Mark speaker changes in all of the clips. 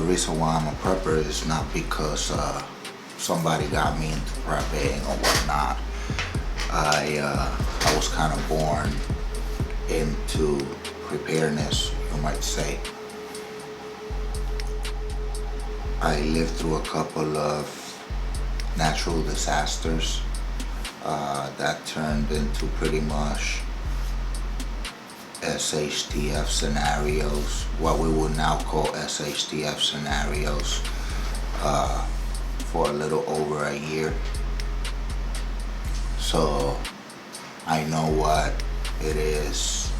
Speaker 1: reason why I'm a prepper is not because somebody got me into prepping or whatnot. I was kind of born into preparedness, you might say. I lived through a couple of natural disasters that turned into pretty much SHTF scenarios, what we would now call SHTF scenarios, for a little over a year. So I know what it is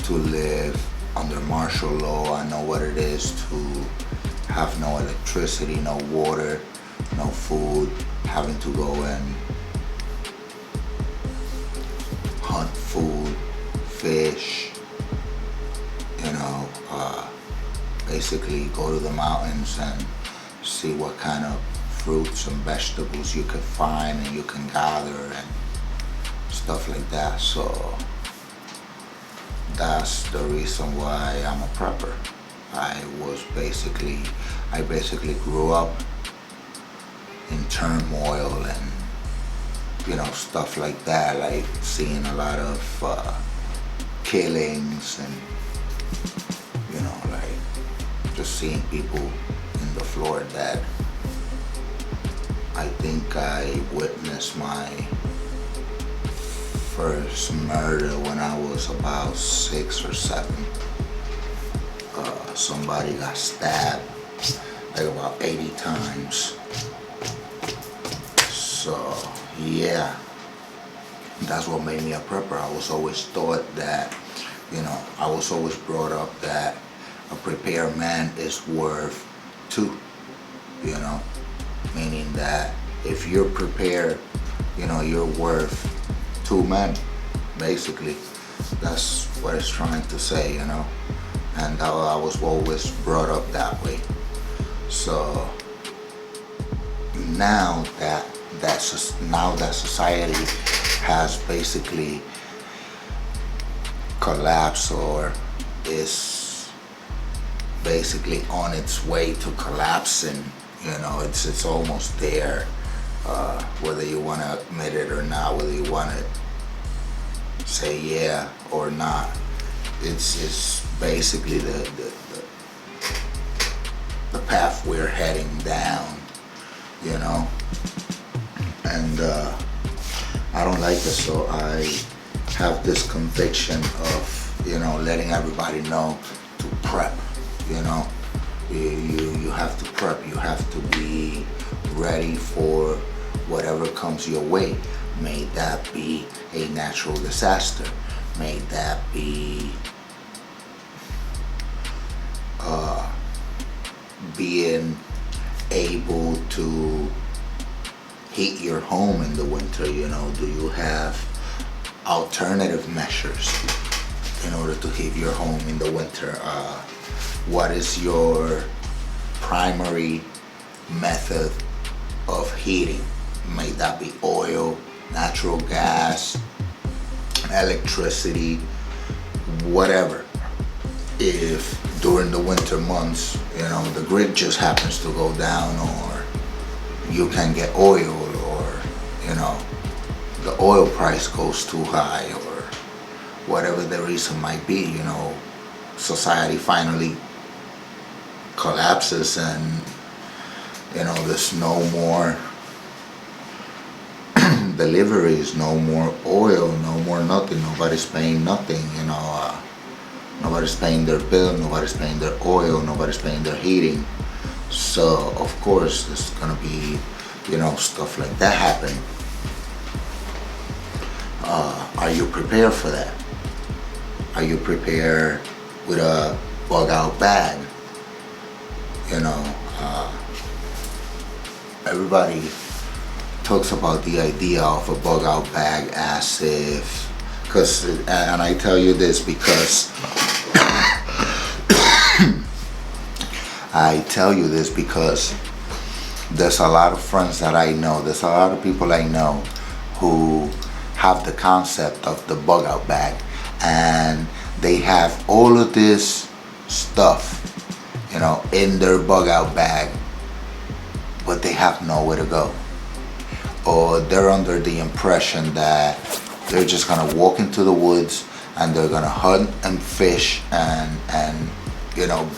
Speaker 1: to live under martial law. I know what it is to have no electricity, no water, no food, having to go and hunt food, fish, basically go to the mountains and see what kind of fruits and vegetables you can find and you can gather and stuff like that. So that's the reason why I'm a prepper. I basically grew up in turmoil and stuff like that, like seeing a lot of killings and like just seeing people in the floor dead. I think I witnessed my first murder when I was about 6 or 7. Somebody got stabbed like about 80 times. So yeah, that's what made me a prepper. I was always taught that, I was always brought up that a prepared man is worth 2, meaning that if you're prepared, you're worth 2 men, basically. That's what it's trying to say, and I was always brought up that way. So now that society has basically collapsed or is basically on its way to collapsing, it's almost there, whether you want to admit it or not, whether you want to say yeah or not. It's basically the path we're heading down, and I don't like it. So I have this conviction of letting everybody know to prep. You have to prep. You have to be ready for whatever comes your way. May that be a natural disaster, may that be being able to heat your home in the winter. Do you have alternative measures in order to heat your home in the winter? What is your primary method of heating? May that be oil, natural gas, electricity, whatever. If during the winter months, the grid just happens to go down, or you can get oil, or the oil price goes too high, or whatever the reason might be, society finally collapses and there's no more deliveries, no more oil, no more nothing. Nobody's paying nothing, nobody's paying their bill, nobody's paying their oil, nobody's paying their heating. So of course there's gonna be stuff like that happening. Are you prepared for that? Are you prepared with a bug out bag? Everybody talks about the idea of a bug out bag as if, and I tell you this because there's a lot of friends that I know, there's a lot of people I know who have the concept of the bug out bag, and they have all of this stuff, in their bug out bag, but they have nowhere to go. Or they're under the impression that they're just gonna walk into the woods and they're gonna hunt and fish and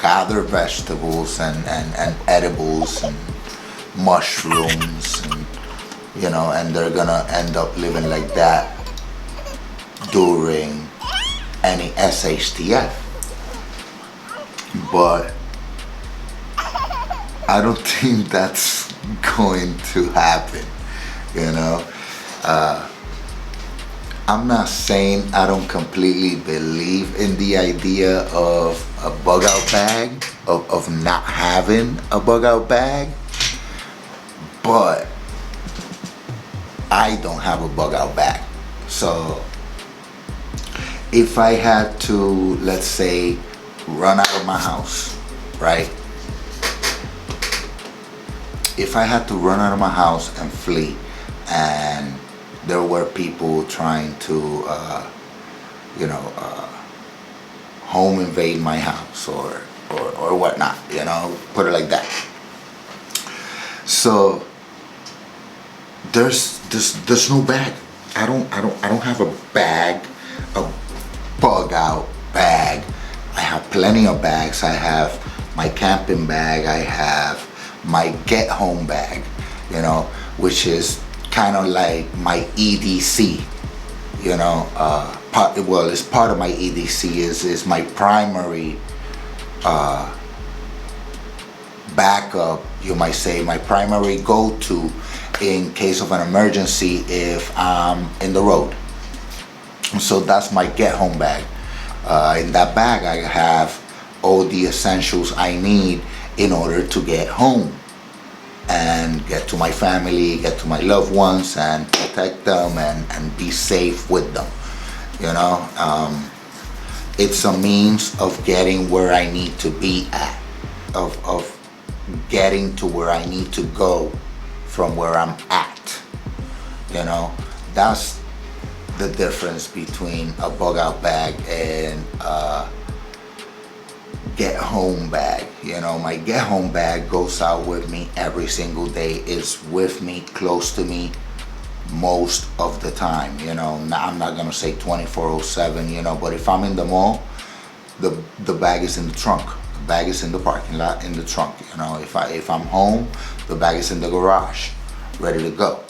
Speaker 1: gather vegetables and edibles and mushrooms and they're gonna end up living like that during any SHTF. But I don't think that's going to happen. I'm not saying I don't completely believe in the idea of a bug out bag, of not having a bug out bag, but I don't have a bug out bag. So if I had to, let's say, run out of my house, right? If I had to run out of my house and flee, and there were people trying to, home invade my house or whatnot, put it like that. So there's no bag. I don't have a bag, a bug out bag. I have plenty of bags. I have my camping bag. I have my get home bag, which is kind of like my EDC, it's part of my EDC is my primary backup, you might say, my primary go-to in case of an emergency if I'm in the road. So that's my get home bag. In that bag I have all the essentials I need in order to get home and get to my family, get to my loved ones, and protect them and be safe with them. It's a means of getting where I need to be at, of getting to where I need to go from where I'm at. That's the difference between a bug out bag and a get home bag. My get home bag goes out with me every single day. It's with me, close to me most of the time. I'm not gonna say 24/7, but if I'm in the mall, the bag is in the trunk. The bag is in the parking lot in the trunk. If I'm home, the bag is in the garage, ready to go.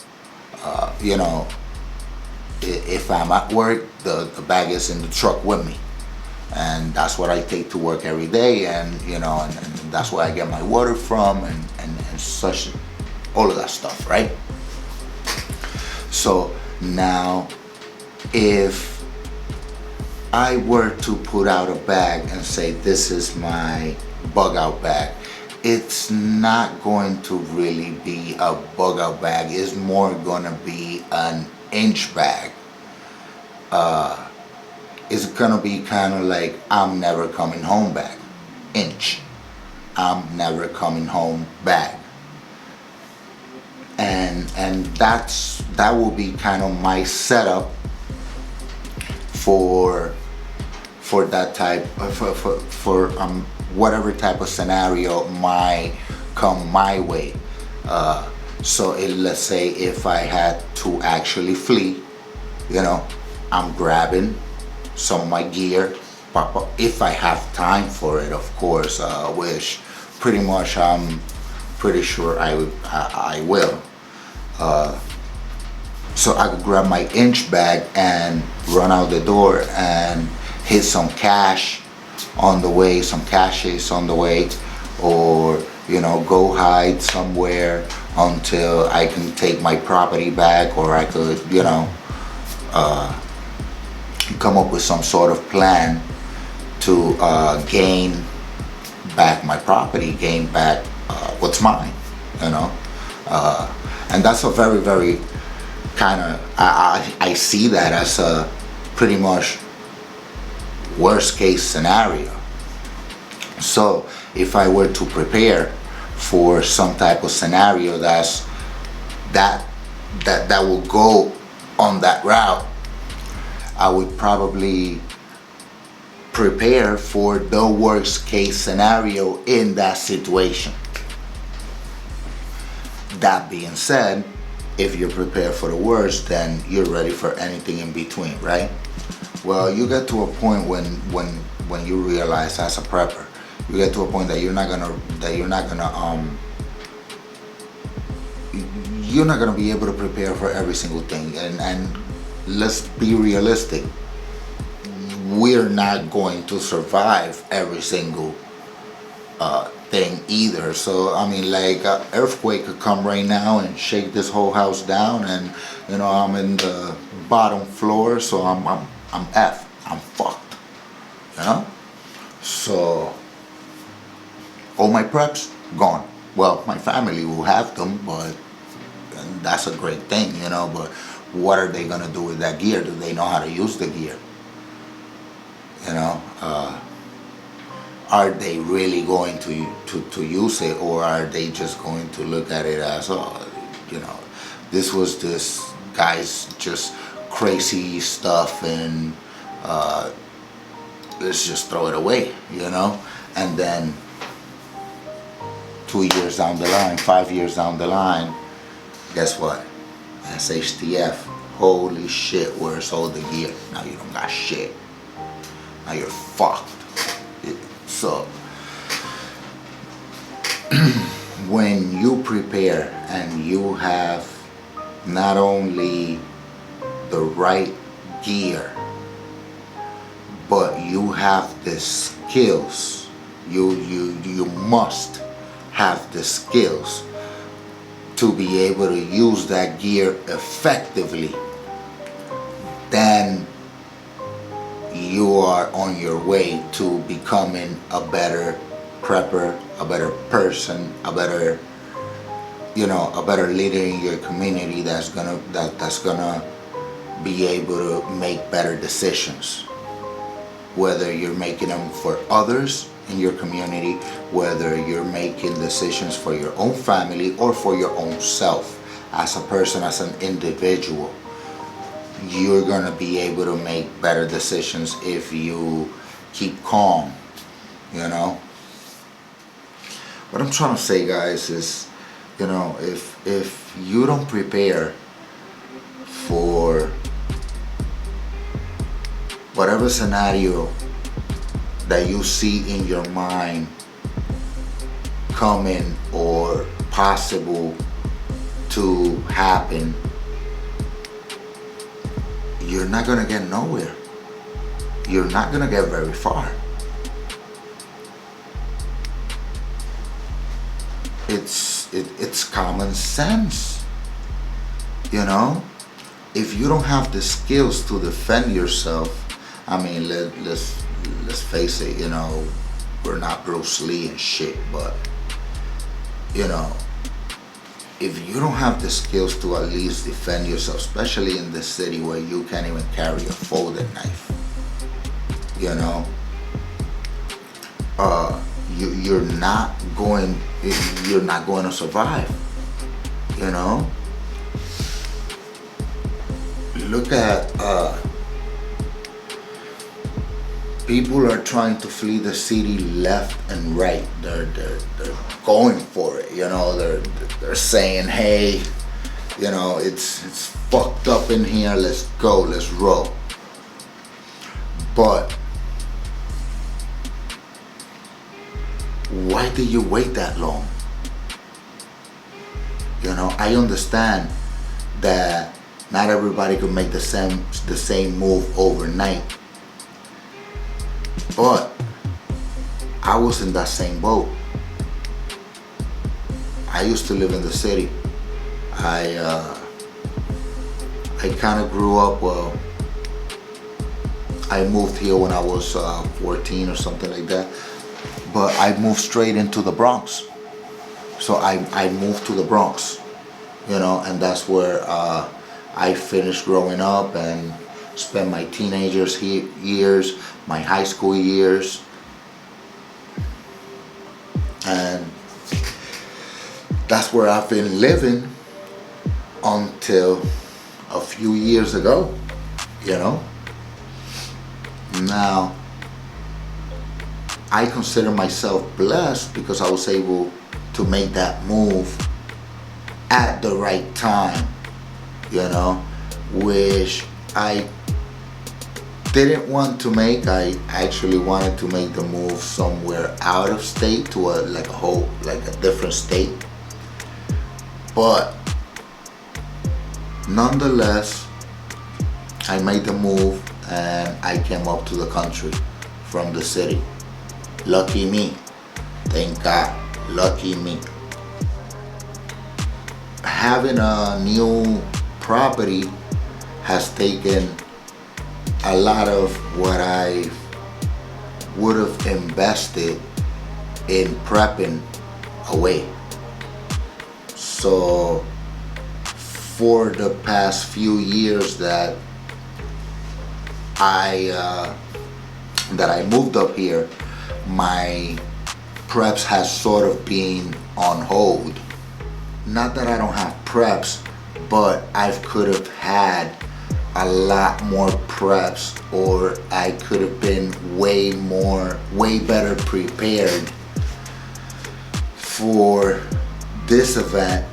Speaker 1: If I'm at work, the bag is in the truck with me. And that's what I take to work every day, and that's where I get my water from and such, all of that stuff, right? So now, if I were to put out a bag and say this is my bug out bag, it's not going to really be a bug out bag. It's more gonna be an inch bag. It's gonna be kind of like I'm never coming home bag. Inch. I'm never coming home bag. And that will be kind of my setup for that type for whatever type of scenario might come my way. So let's say if I had to actually flee, I'm grabbing some of my gear, if I have time for it, of course, which pretty much I'm pretty sure I will. So I could grab my inch bag and run out the door and hit some cash on the way, some caches on the way, or go hide somewhere until I can take my property back, or I could come up with some sort of plan to gain back my property, gain back what's mine, and that's a very, very kind of, I see that as a pretty much worst case scenario. So if I were to prepare for some type of scenario that will go on that route, I would probably prepare for the worst case scenario in that situation. That being said, if you're prepared for the worst, then you're ready for anything in between, right? Well, you get to a point when you realize as a prepper, you get to a point that you're not gonna be able to prepare for every single thing. And let's be realistic, we're not going to survive every single thing either. So I mean, like, an earthquake could come right now and shake this whole house down, and I'm in the bottom floor, so I'm fucked, So all my preps gone. Well, my family will have them, and that's a great thing, but what are they gonna do with that gear? Do they know how to use the gear? Are they really going to use it, or are they just going to look at it as, this was this guy's just crazy stuff, and let's just throw it away, And then 2 years down the line, 5 years down the line, guess what? That's HTF. Holy shit, where's all the gear? Now you don't got shit. Now you're fucked. So, when you prepare and you have not only the right gear, but you have the skills, you must have the skills to be able to use that gear effectively, then you are on your way to becoming a better prepper, a better person, a better leader in your community that's gonna be able to make better decisions. Whether you're making them for others in your community, whether you're making decisions for your own family or for your own self as a person, as an individual, you're gonna be able to make better decisions if you keep calm. What I'm trying to say, guys, is if you don't prepare for whatever scenario that you see in your mind coming or possible to happen, you're not gonna get nowhere. You're not gonna get very far. It's common sense, If you don't have the skills to defend yourself, I mean, let's face it, we're not Bruce Lee and shit, but if you don't have the skills to at least defend yourself, especially in this city where you can't even carry a folded knife, you're not going to survive. Look at people are trying to flee the city left and right. They're going for it. They're saying, hey, it's fucked up in here. Let's go. Let's roll. But why did you wait that long? I understand that not everybody could make the same move overnight. But I was in that same boat. I used to live in the city. I kind of grew up, I moved here when I was 14 or something like that. But I moved straight into the Bronx. So I moved to the Bronx, and that's where I finished growing up and spent my teenagers years, my high school years, and that's where I've been living until a few years ago, Now, I consider myself blessed because I was able to make that move at the right time, which I didn't want to make. I actually wanted to make the move somewhere out of state to a different state. But nonetheless, I made the move and I came up to the country from the city. Lucky me. Thank God. Lucky me. Having a new property has taken a lot of what I would have invested in prepping away. So for the past few years that I moved up here, my preps has sort of been on hold. Not that I don't have preps, but I could have had a lot more preps, or I could have been way better prepared for this event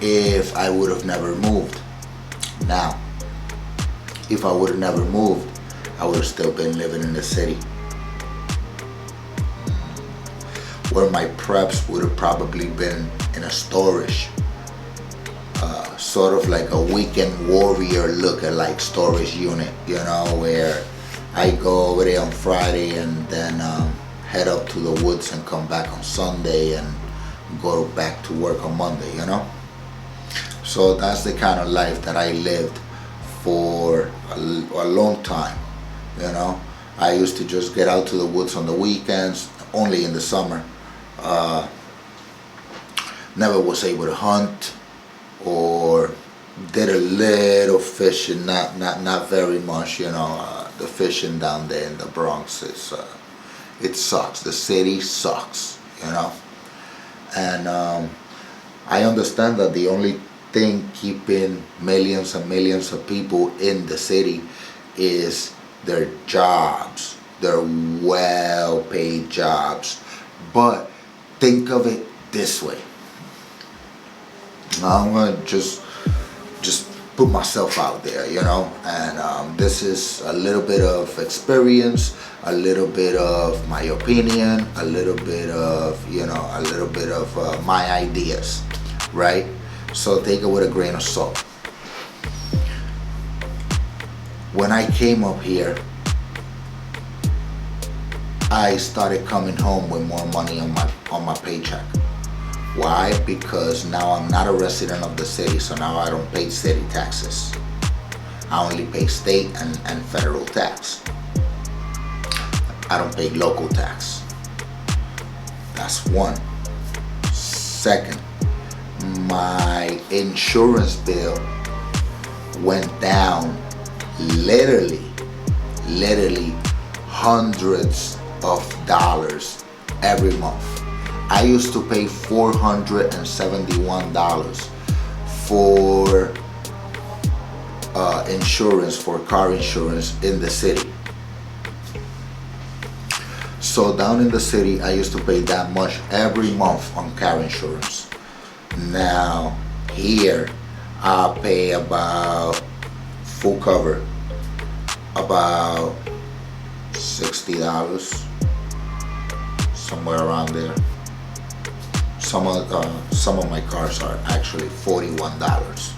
Speaker 1: if I would have never moved. Now, if I would have never moved, I would have still been living in the city, where my preps would have probably been in a storage, sort of like a weekend warrior look-alike storage unit, where I go over there on Friday and then head up to the woods and come back on Sunday and go back to work on Monday, So that's the kind of life that I lived for a long time, I used to just get out to the woods on the weekends, only in the summer. Never was able to hunt, or did a little fishing, not very much, the fishing down there in the Bronx is, it sucks. The city sucks, and I understand that the only thing keeping millions and millions of people in the city is their jobs, their well-paid jobs. But think of it this way. I'm gonna just put myself out there, and this is a little bit of experience, a little bit of my opinion, a little bit of my ideas, right? So take it with a grain of salt. When I came up here, I started coming home with more money on my paycheck. Why? Because now I'm not a resident of the city, so now I don't pay city taxes. I only pay state and federal tax. I don't pay local tax. That's one. Second, my insurance bill went down literally hundreds of dollars every month. I used to pay $471 for insurance, for car insurance in the city. So down in the city, I used to pay that much every month on car insurance. Now here, I pay about full cover, about $60, somewhere around there. Some of my cars are actually $41.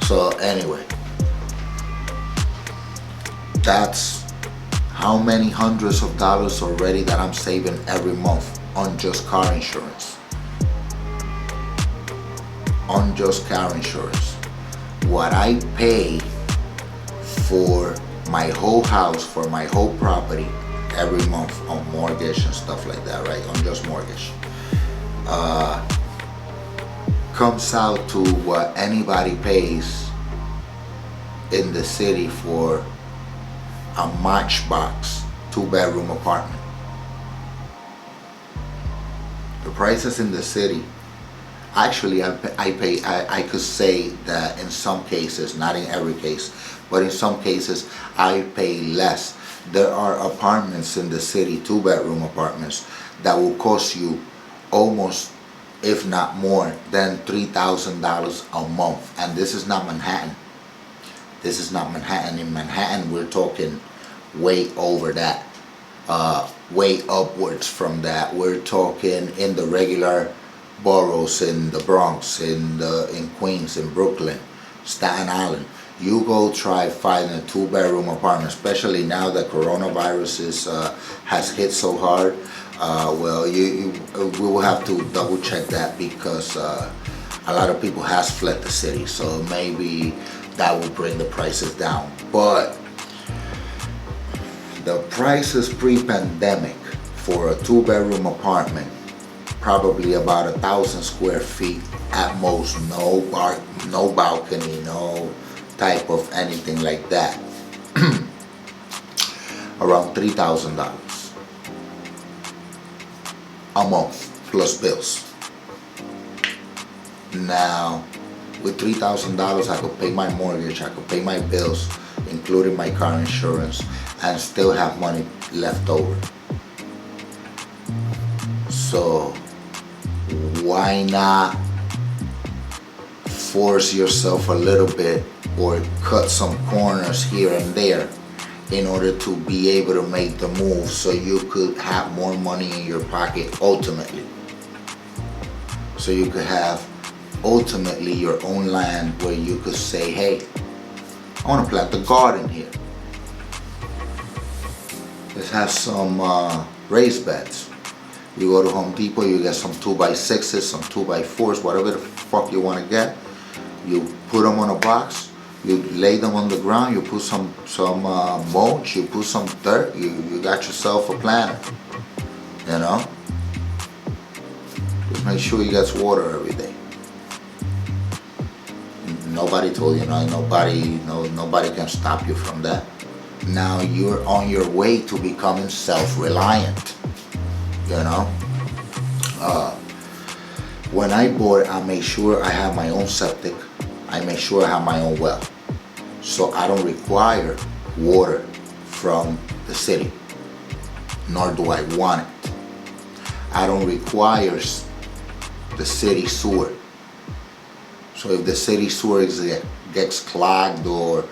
Speaker 1: So anyway, that's how many hundreds of dollars already that I'm saving every month on just car insurance. On just car insurance. What I pay for my whole house, for my whole property every month on mortgage and stuff like that, right? On just mortgage. Comes out to what anybody pays in the city for a Matchbox 2-bedroom apartment. The prices in the city, actually I could say that in some cases, not in every case, but in some cases I pay less There are apartments in the city, 2-bedroom apartments, that will cost you almost, if not more than $3,000 a month. And this is not Manhattan. This is not Manhattan. In Manhattan, we're talking way over that, way upwards from that. We're talking in the regular boroughs, in the Bronx, in Queens, in Brooklyn, Staten Island. You go try finding a 2-bedroom apartment, especially now that coronavirus has hit so hard. Well, we will have to double check that, because a lot of people has fled the city, so maybe that will bring the prices down. But the prices pre-pandemic for a 2-bedroom apartment, probably about 1,000 square feet at most, no balcony, no type of anything like that, around $3,000 a month plus bills. Now, with $3,000, I could pay my mortgage, I could pay my bills, including my car insurance, and still have money left over. So why not force yourself a little bit, or cut some corners here and there, in order to be able to make the move, so you could have more money in your pocket ultimately. So you could have ultimately your own land, where you could say, hey, I want to plant a garden here. Let's have some raised beds. You go to Home Depot, you get some 2x6s, some 2x4s, whatever the fuck you want to get. You put them on a box, you lay them on the ground, you put some mulch, you put some dirt, you got yourself a planter, you know? Just make sure you get water every day. Nobody told you, nobody can stop you from that. Now you're on your way to becoming self-reliant, you know? When I bought it, I made sure I have my own septic. I make sure I have my own well, so I don't require water from the city, nor do I want it. I don't require the city sewer. So if the city sewer gets clogged, or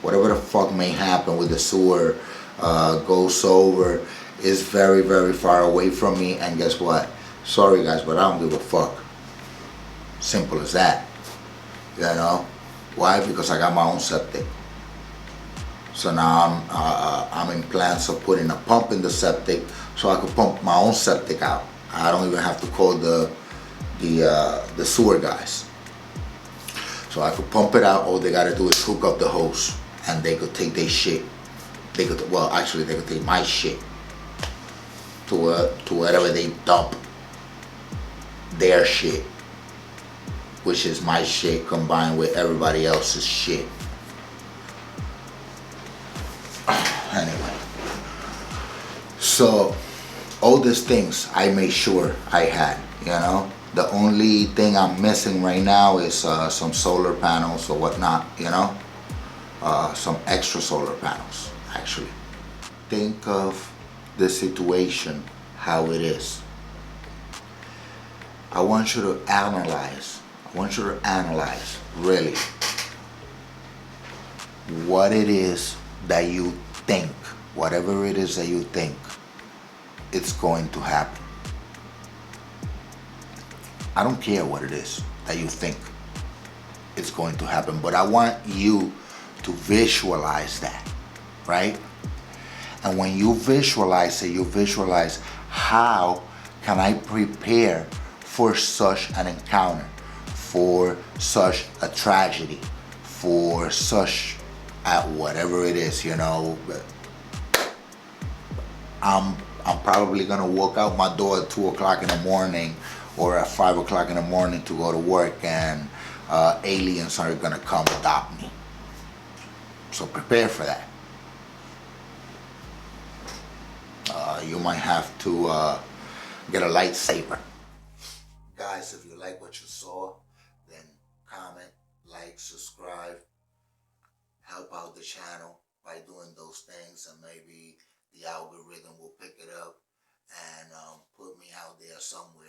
Speaker 1: whatever the fuck may happen with the sewer, goes over, is very, very far away from me, and guess what? Sorry guys, but I don't give a fuck. Simple as that. You know why? Because I got my own septic. So now I'm in plans of putting a pump in the septic, so I could pump my own septic out. I don't even have to call the sewer guys. So I could pump it out. All they gotta do is hook up the hose, and they could take their shit. They could take my shit to wherever they dump their shit, which is my shit combined with everybody else's shit. Anyway, so all these things I made sure I had, you know. The only thing I'm missing right now is some solar panels or whatnot, you know. Some extra solar panels, actually. Think of the situation how it is. I want you to analyze really what it is that you think, whatever it is that you think it's going to happen. I don't care what it is that you think it's going to happen, but I want you to visualize that, right? And when you visualize it, you visualize, how can I prepare for such an encounter, for such a tragedy, for such whatever it is, you know. I'm probably gonna walk out my door at 2 o'clock in the morning or at 5 o'clock in the morning to go to work, and aliens are gonna come adopt me. So prepare for that. You might have to get a lightsaber. Guys, if you like what you saw, then comment, like, subscribe, help out the channel. by doing those things, and maybe the algorithm will pick it up and put me out there somewhere.